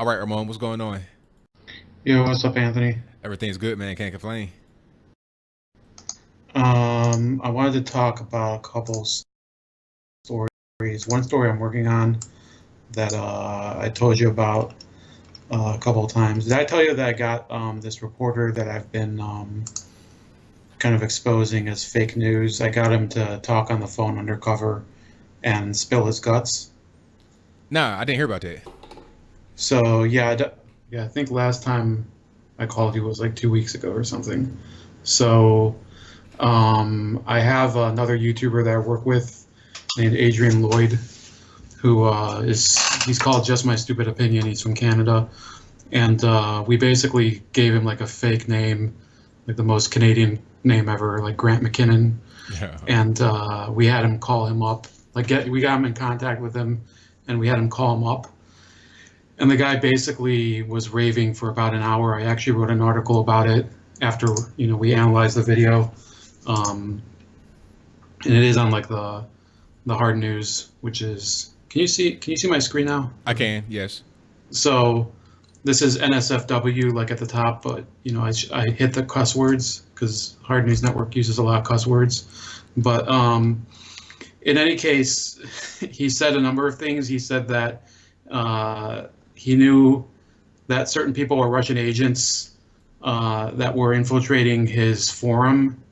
All right, Ramon, what's going on? Yo, what's up, Anthony? Everything's good, man. Can't complain. I wanted to talk about a couple stories. One story I'm working on that I told you about a couple of times. Did I tell you that I got this reporter that I've been kind of exposing as fake news? I got him to talk on the phone undercover and spill his guts. Nah, I didn't hear about that. So yeah, I think last time I called you was like 2 weeks ago or something. So I have another YouTuber that I work with named Adrian Lloyd, who he's called Just My Stupid Opinion. He's from Canada, and we basically gave him like a fake name, like the most Canadian name ever, like Grant McKinnon, Yeah. and we had him call him up, we got him in contact with him, and we had him call him up. And the guy basically was raving for about an hour. I actually wrote an article about it after we analyzed the video. And it is on like the hard news, which is, can you see my screen now? I can, yes. So this is NSFW like at the top, but I hit the cuss words because Hard News Network uses a lot of cuss words. But in any case, he said a number of things. He said that he knew that certain people were Russian agents that were infiltrating his forum,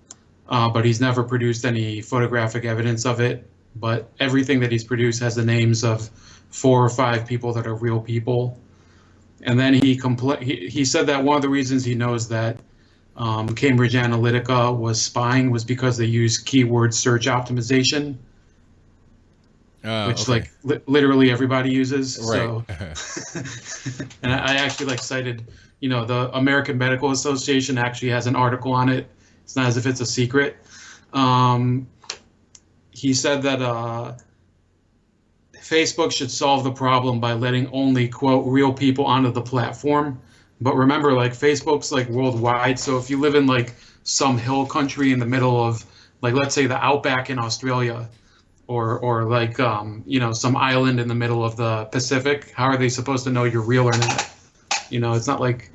but he's never produced any photographic evidence of it. But everything that he's produced has the names of 4 or 5 people that are real people. And then he said that one of the reasons he knows that Cambridge Analytica was spying was because they use keyword search optimization, which Okay. literally everybody uses. Right. So, and I actually cited, the American Medical Association actually has an article on it. It's not as if it's a secret. He said that Facebook should solve the problem by letting only, quote, real people onto the platform. But remember, Facebook's worldwide. So if you live in some hill country in the middle of let's say the outback in Australia, or some island in the middle of the Pacific, how are they supposed to know you're real or not? It's not like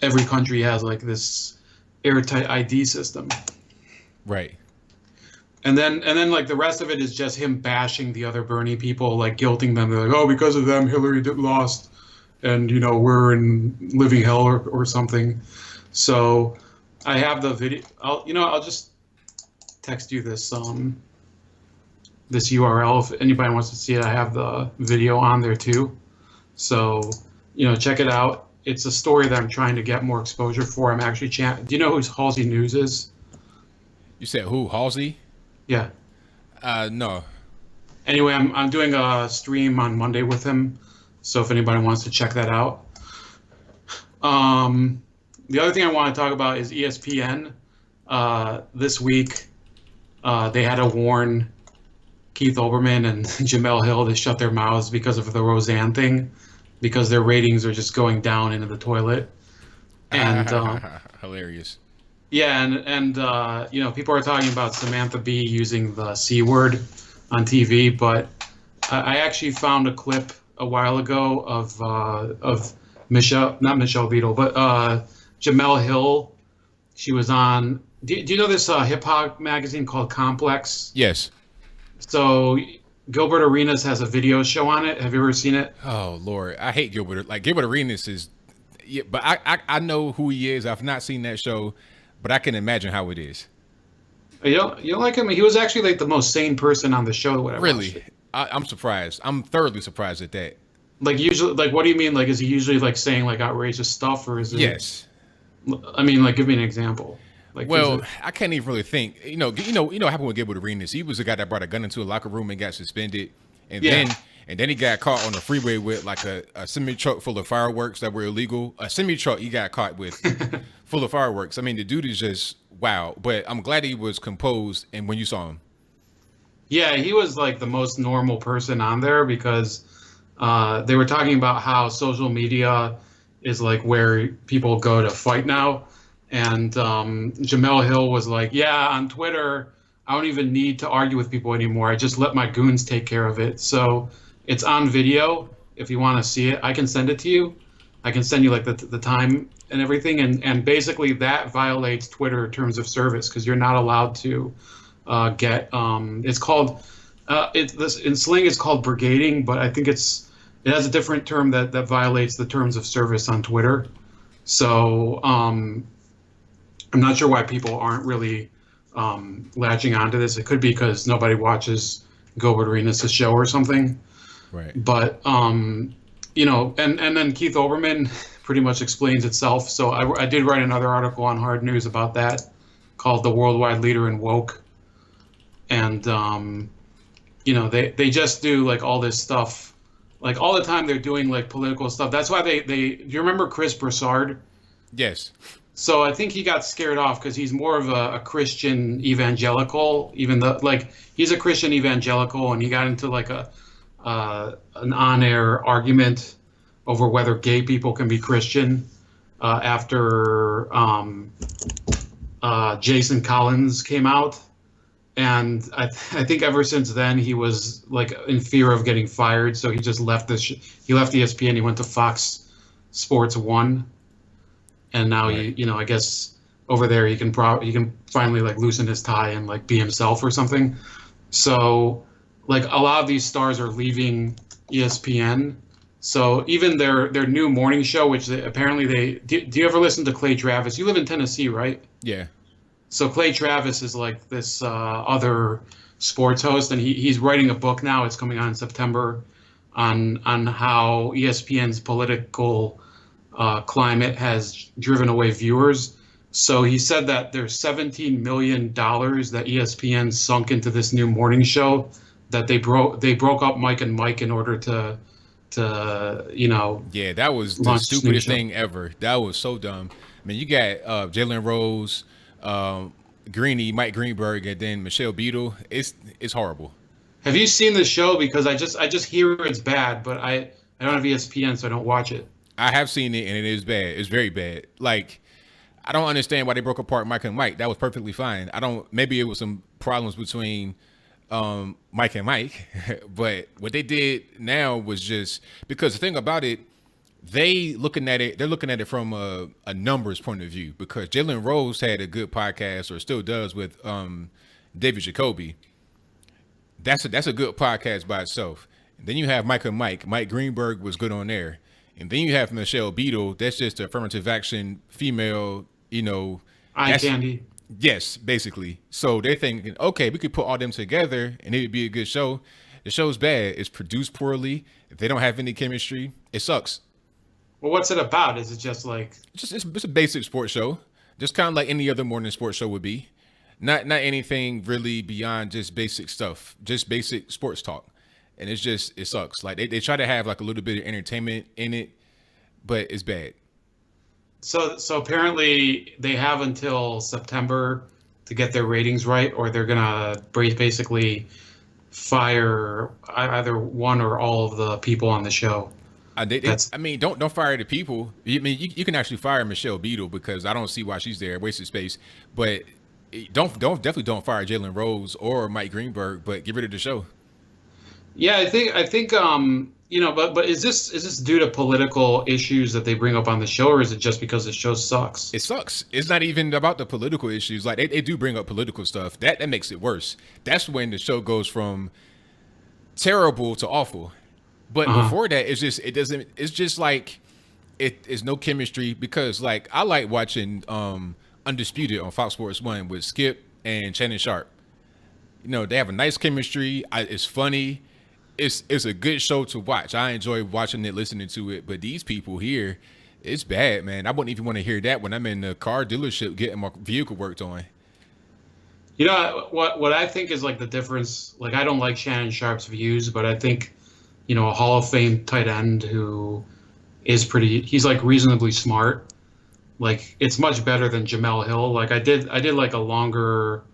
every country has this airtight ID system. Right. And then the rest of it is just him bashing the other Bernie people, guilting them. They're like, oh, because of them, Hillary lost, and we're in living hell or something. So I have the video. I'll just text you this URL if anybody wants to see it. I have the video on there too. So check it out. It's a story that I'm trying to get more exposure for. I'm actually do you know who Halsey News is? You said who? Halsey? Yeah. No. Anyway, I'm doing a stream on Monday with him, so if anybody wants to check that out. The other thing I want to talk about is ESPN. This week, they had to warn Keith Olbermann and Jamel Hill to shut their mouths because of the Roseanne thing, because their ratings are just going down into the toilet. And Hilarious. yeah, and people are talking about Samantha Bee using the C word on TV, but I actually found a clip a while ago of not Michelle Beadle, but Jamel Hill. She was on. Do you know this hip hop magazine called Complex? Yes. So Gilbert Arenas has a video show on it. Have you ever seen it? Oh Lord, I hate Gilbert. Gilbert Arenas is, yeah, but I know who he is. I've not seen that show, but I can imagine how it is. You don't like him? He was actually the most sane person on the show. Whatever. Really, I'm surprised. I'm thoroughly surprised at that. Usually, what do you mean? Is he usually saying outrageous stuff, or is it? Yes. I mean, give me an example. Well, I can't even really think. What happened with Gilbert Arenas? He was the guy that brought a gun into a locker room and got suspended, and Yeah. then he got caught on the freeway with a semi truck full of fireworks that were illegal. A semi truck he got caught with full of fireworks. I mean, the dude is just wow. But I'm glad he was composed. And when you saw him, Yeah, he was the most normal person on there because they were talking about how social media is where people go to fight now. And Jamel Hill was yeah, on Twitter, I don't even need to argue with people anymore. I just let my goons take care of it. So it's on video. if you want to see it, I can send it to you. I can send you like the time and everything, and basically that violates Twitter terms of service because you're not allowed to get. It's called in slang it's called brigading, but I think it has a different term that violates the terms of service on Twitter. So I'm not sure why people aren't really latching onto this. It could be because nobody watches Gilbert Arenas' show or something. Right. But you know, and then Keith Olbermann pretty much explains itself. So I did write another article on Hard News about that, called "The Worldwide Leader in Woke," and you know, they just do like all this stuff, like all the time they're doing like political stuff. That's why they do you remember Chris Broussard? Yes. So I think he got scared off because he's more of a Christian evangelical, even though like he's a Christian evangelical, and he got into like an on-air argument over whether gay people can be Christian after Jason Collins came out, and I think ever since then he was like in fear of getting fired, so he just left he left ESPN. He went to Fox Sports 1. And now Right. you know, I guess over there he can finally like loosen his tie and like be himself or something. So like a lot of these stars are leaving ESPN. So even their new morning show, which apparently do you ever listen to Clay Travis? You live in Tennessee, right? Yeah. So Clay Travis is like this other sports host, and he's writing a book now. It's coming out in September on how ESPN's political climate has driven away viewers. So he said that there's $17 million that ESPN sunk into this new morning show, that they broke up Mike and Mike in order to you know. Yeah, that was the launch this new stupidest show. thing ever. That was so dumb. I mean, you got Jalen Rose, Greeny, Mike Greenberg, and then Michelle Beadle. It's horrible. Have you seen the show? Because I just hear it's bad, but I don't have ESPN, so I don't watch it. I have seen it, and it is bad. It's very bad. Like, I don't understand why they broke apart Mike and Mike. That was perfectly fine. Maybe it was some problems between Mike and Mike, but what they did now was just because the thing about it, they're looking at it from a numbers point of view, because Jalen Rose had a good podcast, or still does, with David Jacoby. That's a good podcast by itself. And then you have Mike and Mike. Mike Greenberg was good on there. And then you have Michelle Beadle. That's just affirmative action female, you know. Eye candy. Yes, basically. So they're thinking, okay, we could put all them together and it would be a good show. The show's bad. It's produced poorly. If they don't have any chemistry, it sucks. Well, what's it about? Is it just like It's a basic sports show, just kind of like any other morning sports show would be. Not anything really beyond just basic stuff, just basic sports talk. And it sucks. Like they try to have like a little bit of entertainment in it, but it's bad. so apparently they have until September to get their ratings right, or they're gonna basically fire either one or all of the people on the show. I mean, don't fire the people. I mean, you can actually fire Michelle Beadle, because I don't see why she's there, wasted space. But definitely don't fire Jalen Rose or Mike Greenberg, but get rid of the show. Yeah, I think you know, but is this due to political issues that they bring up on the show, or is it just because the show sucks? It sucks. It's not even about the political issues. Like they do bring up political stuff. That makes it worse. That's when the show goes from terrible to awful. But before that, it's just like it's no chemistry, because like I like watching Undisputed on Fox Sports 1 with Skip and Shannon Sharp. You know, they have a nice chemistry. It's funny. It's a good show to watch. I enjoy watching it, listening to it. But these people here, it's bad, man. I wouldn't even want to hear that when I'm in the car dealership getting my vehicle worked on. You know what I think is like the difference. Like, I don't like Shannon Sharp's views, but I think, you know, a Hall of Fame tight end who is he's like reasonably smart. Like, it's much better than Jamel Hill. Like I did like a longer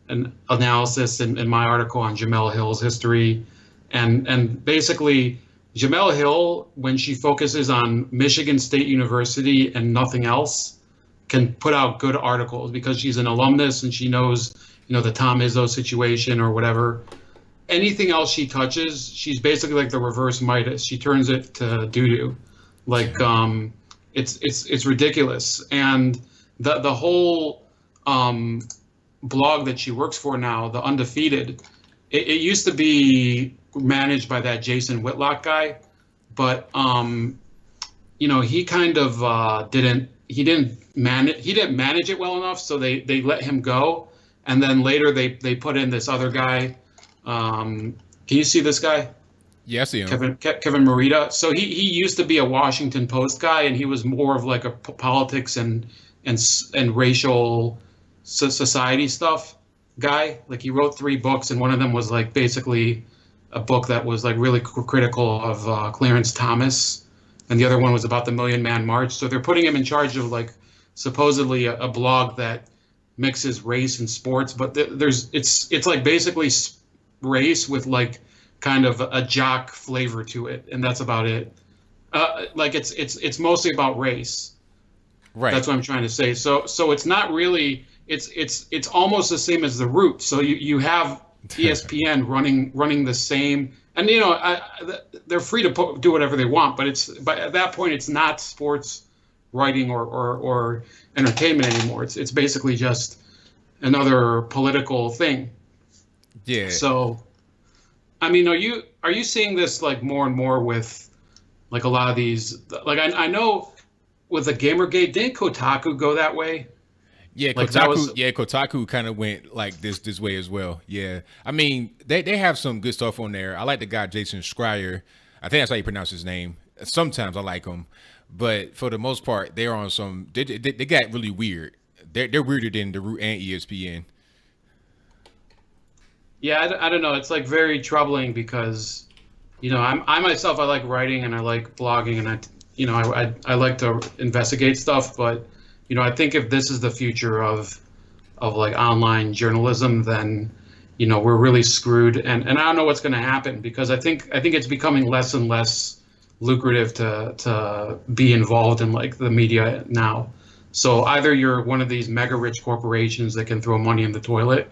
analysis in my article on Jamel Hill's history. And basically, Jamel Hill, when she focuses on Michigan State University and nothing else, can put out good articles because she's an alumnus and she knows, you know, the Tom Izzo situation or whatever. anything else she touches, she's basically like the reverse Midas. She turns it to doo-doo. Like it's ridiculous. And the whole blog that she works for now, the Undefeated, it used to be managed by that Jason Whitlock guy, but he kind of didn't manage it well enough, so they let him go, and then later they put in this other guy. Can you see this guy? Yeah, I see him. Kevin Morita. So he used to be a Washington Post guy, and he was more of like a politics and racial society stuff guy. Like he wrote 3 books, and one of them was like basically a book that was like really critical of Clarence Thomas, and the other one was about the Million Man March. So they're putting him in charge of like supposedly a blog that mixes race and sports, but it's like basically race with like kind of a jock flavor to it, and that's about it. Like it's mostly about race. Right. That's what I'm trying to say. So it's not really. It's almost the same as the Root. So you have ESPN running the same, and they're free to do whatever they want. But at that point it's not sports writing or entertainment anymore. It's basically just another political thing. Yeah. So, I mean, are you seeing this like more and more with like a lot of these? Like I know with the Gamergate, didn't Kotaku go that way? Yeah, Like Kotaku kind of went like this way as well. Yeah, I mean they have some good stuff on there. I like the guy Jason Schreier. I think that's how you pronounce his name. Sometimes I like him, but for the most part, they're on some. They got really weird. They're weirder than the Root and ESPN. Yeah, I don't know. It's like very troubling because, I myself, I like writing and I like blogging, and I like to investigate stuff. But, I think if this is the future of like online journalism, then, we're really screwed. And I don't know what's going to happen, because I think it's becoming less and less lucrative to be involved in like the media now. So either you're one of these mega rich corporations that can throw money in the toilet,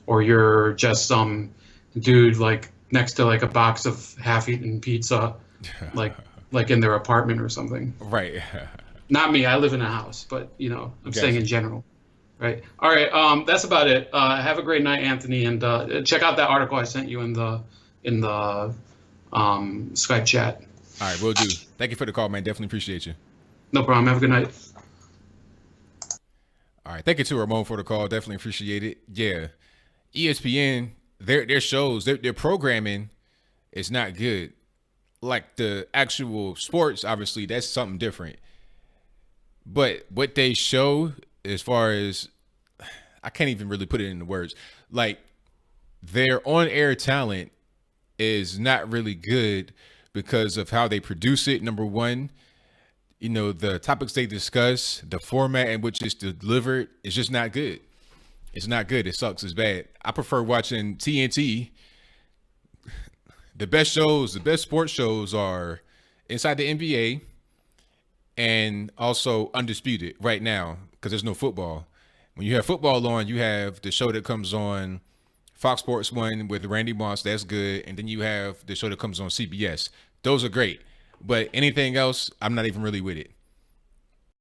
or you're just some dude like next to like a box of half-eaten pizza, like in their apartment or something. Right. Not me. I live in a house, but I'm Gotcha. saying in general. Right. All right. That's about it. Have a great night, Anthony, and check out that article I sent you in the Skype chat. All right, will do. Thank you for the call, man. Definitely appreciate you. No problem. Have a good night. All right, thank you to Ramon for the call. Definitely appreciate it. Yeah, ESPN, their shows, their programming is not good. Like the actual sports, obviously, that's something different. But what they show, as far as, I can't even really put it into words. Like their on-air talent is not really good because of how they produce it. Number one, the topics they discuss, the format in which it's delivered is just not good. It's not good. It sucks. It's bad. I prefer watching TNT. The best sports shows are Inside the NBA and also Undisputed right now, because there's no football. When you have football on, you have the show that comes on Fox Sports 1 with Randy Moss. That's good. And then you have the show that comes on CBS. Those are great. But anything else, I'm not even really with it.